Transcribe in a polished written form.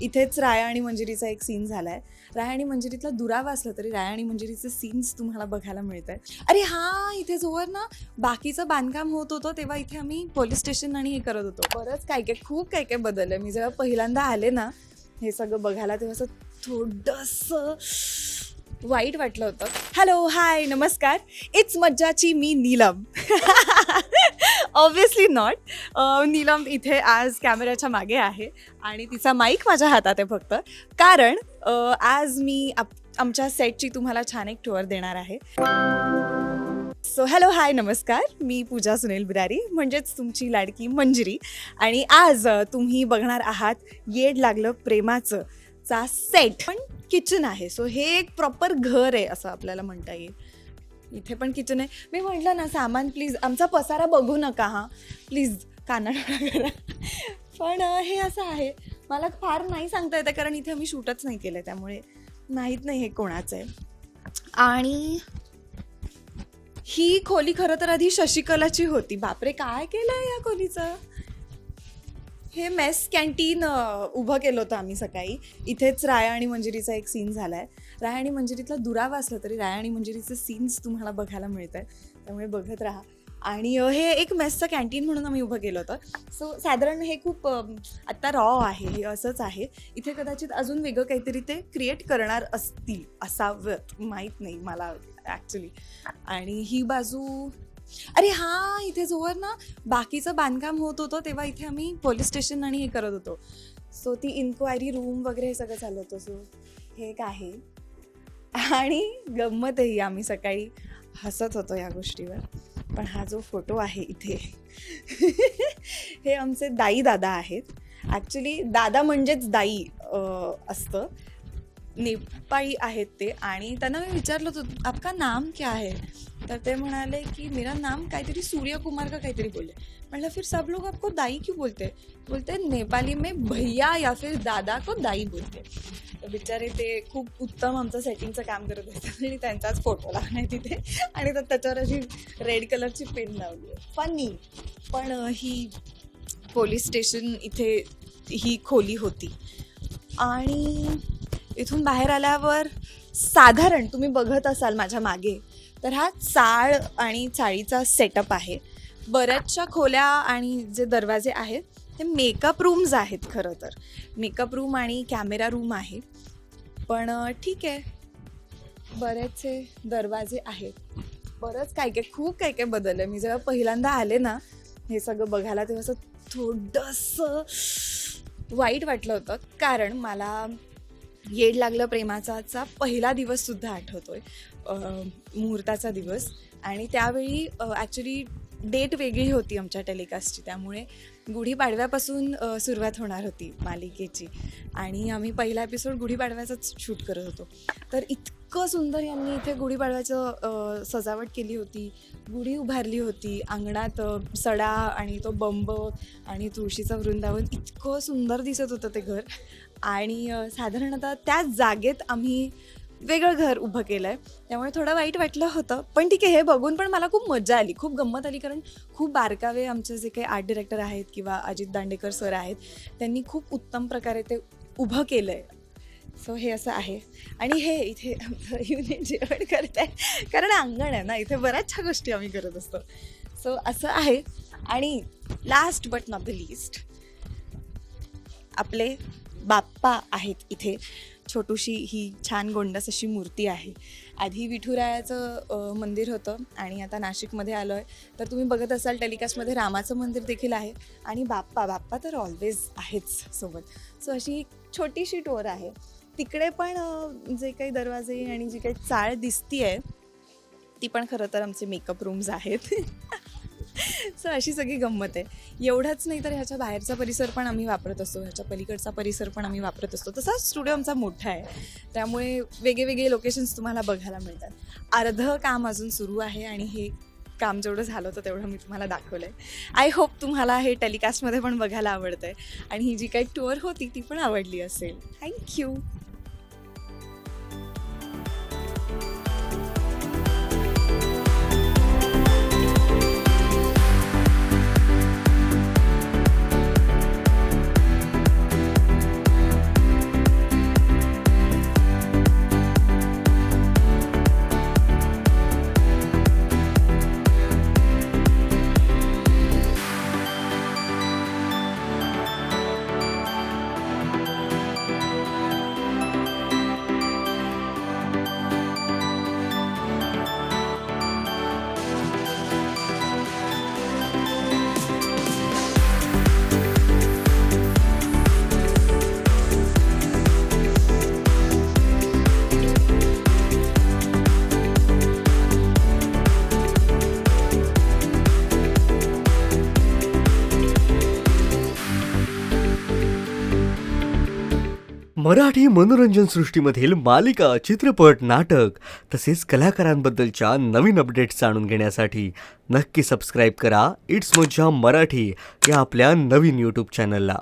इथेच राया आणि मंजिरीचा एक सीन झालाय. राया आणि मंजिरीतला दुरावा असला तरी राया आणि मंजिरीचे सीन्स तुम्हाला बघायला मिळत आहेत. अरे हा, इथे जोवर ना बाकीचं बांधकाम होत होतं तेव्हा इथे आम्ही पोलीस स्टेशन आणि हे करत होतो. बरंच काय काय खूप काय काय बदललंय. मी जेव्हा पहिल्यांदा आले ना हे सगळं बघायला तेव्हा असं थोडंसं वाईट वाटलं होतं. हॅलो, हाय, नमस्कार. इट्स मज्जाची मी नीलम. Obviously not. नीलम इथे आज कॅमेऱ्याच्या मागे आहे आणि तिचा माईक माझ्या हातात आहे फक्त, कारण आज मी आमच्या सेटची तुम्हाला छान एक टूर देणार आहे. सो हॅलो, हाय, नमस्कार. मी पूजा सुनील बिरारी, म्हणजेच तुमची लाडकी मंजिरी. आणि आज तुम्ही बघणार आहात येड लागलं प्रेमाचं चा सेट, पण किचन आहे. सो हे एक प्रॉपर घर आहे असं आपल्याला म्हणता येईल. इथे पण किचन आहे. मी म्हटलं ना, सामान प्लीज आमचा पसारा बघू नका हां, प्लीज कानाडोळा करा. पण हे असं आहे, मला फार नाही सांगता येतं कारण इथे आम्ही शूटच नाही केलं, त्यामुळे माहीत नाही हे कोणाचं आहे. आणि ही खोली खरं तर आधी शशिकलाची होती. बापरे, काय केलं या खोलीचं. हे मेस कॅन्टीन उभं केलं होतं आम्ही सकाळी. इथेच राया आणि मंजिरीचा एक सीन झाला आहे. राया आणि मंजिरीतला दुरावा असला तरी राया आणि मंजिरीचे सीन्स तुम्हाला बघायला मिळत आहेत, त्यामुळे बघत राहा. आणि हे एक मेसचं कॅन्टीन म्हणून आम्ही उभं केलं होतं. सो साधारण हे खूप आत्ता रॉ आहे, हे असंच आहे. इथे कदाचित अजून वेगळं काहीतरी ते क्रिएट करणार असतील, असावं, माहीत नाही मला ॲक्च्युली. आणि ही बाजू, अरे हा, इथे जोवर ना बाकीचं बांधकाम होत होतं तेव्हा इथे आम्ही पोलीस स्टेशन आणि हे करत होतो. सो ती इन्क्वायरी रूम वगैरे हे सगळं चालू होतं. सो हे एक आहे. आणि गंमतही, आम्ही सकाळी हसत होतो या गोष्टीवर. पण हा जो फोटो आहे इथे हे आमचे दाई दादा आहेत. ॲक्च्युली दादा म्हणजेच दाई असतं. नेपाळी आहेत ते. आणि त्यांना मी विचारलं होतं आपका नाम क्या है, तर ते म्हणाले की मेरा नाम काहीतरी सूर्यकुमार का काहीतरी बोलले. म्हटलं फिर सब लोग आपको दाई क्यों बोलते. बोलते नेपाली में भैया या फिर दादा को दाई बोलते. तर बिचारे ते खूप उत्तम आमचं सेटिंगचं काम करत असतात आणि त्यांचाच फोटो लागणार तिथे आणि त्याच्यावर अशी रेड कलरची पेन लावली आहे. फनी. पण ही पोलीस स्टेशन इथे ही खोली होती. आणि इथून बाहेर आल्यावर साधारण तुम्ही बघत असाल माझ्या मागे, तर हा चाळ आणि चाळीचा सेटअप आहे. बऱ्याचशा खोल्या आणि जे दरवाजे आहेत ते मेकअप रूम्स आहेत. खरं तर मेकअप रूम आणि कॅमेरा रूम आहे. पण ठीक आहे, बरेचसे दरवाजे आहेत. बरंच काय काय खूप काय काय बदललं आहे. मी जेव्हा पहिल्यांदा आले ना हे सगळं बघायला तेव्हा असं थोडंसं वाईट वाटलं होतं, कारण मला येड लागलं प्रेमाचा पहिला दिवससुद्धा आठवतोय, मुहूर्ताचा दिवस. आणि त्यावेळी ॲक्च्युली डेट वेगळी होती आमच्या टेलिकास्टची, त्यामुळे गुढीपाडव्यापासून सुरुवात होणार होती मालिकेची. आणि आम्ही पहिला एपिसोड गुढीपाडव्याचाच शूट करत होतो. तर इतकं सुंदर यांनी इथे गुढीपाडव्याचं सजावट केली होती. गुढी उभारली होती अंगणात, सडा आणि तो बंब आणि तुळशीचं वृंदावन, इतकं सुंदर दिसत होतं ते घर. आणि साधारणतः त्याच जागेत आम्ही वेगळं घर उभं केलं आहे, त्यामुळे थोडं वाईट वाटलं होतं. पण ठीक आहे, हे बघून पण मला खूप मजा आली, खूप गंमत आली, कारण खूप बारकावे आमचे जे काही आर्ट डिरेक्टर आहेत किंवा अजित दांडेकर सर आहेत, त्यांनी खूप उत्तम प्रकारे ते उभं केलं आहे. सो हे असं आहे. आणि हे इथे युनिट जेवण करत आहे, कारण अंगण आहे ना, इथे बऱ्याचशा गोष्टी आम्ही करत असतो. सो असं आहे. आणि last but not the least, आपले बाप्पा आहेत इथे. छोटूशी ही छान गोंडस अशी मूर्ती आहे. आधी विठुरायाचं मंदिर होतं आणि आता नाशिकमध्ये आलो आहे, तर तुम्ही बघत असाल टेलिकास्टमध्ये रामाचं मंदिर देखील आहे. आणि बाप्पा तर ऑलवेज आहेच सोबत. सो अशी छोटीशी टोर आहे. तिकडे पण जे काही दरवाजे आणि जी काही चाळ दिसती आहे ती पण खरं तर आमचे मेकअप रूम्स आहेत. सो अशी सगळी गंमत आहे. एवढंच नाही तर ह्याच्या बाहेरचा परिसर पण आम्ही वापरत असतो, ह्याच्या पलीकडचा परिसर पण आम्ही वापरत असतो. तसा स्टुडिओ आमचा मोठा आहे, त्यामुळे वेगळे लोकेशन्स तुम्हाला बघायला मिळतात. अर्धं काम अजून सुरू आहे आणि हे काम जेवढं झालं होतं तेवढं मी तुम्हाला दाखवलं आहे. आय होप तुम्हाला हे टेलिकास्टमध्ये पण बघायला आवडतं आहे आणि ही जी काही टूर होती ती पण आवडली असेल. थँक्यू. मराठी मनोरंजन सृष्टीमधील मालिका, चित्रपट, नाटक तसेच कलाकारांबद्दलच्या नवीन अपडेट्स जाणून घेण्यासाठी नक्की सबस्क्राईब करा इट्स मज्जा मराठी या आपल्या नवीन यूट्यूब चॅनलला.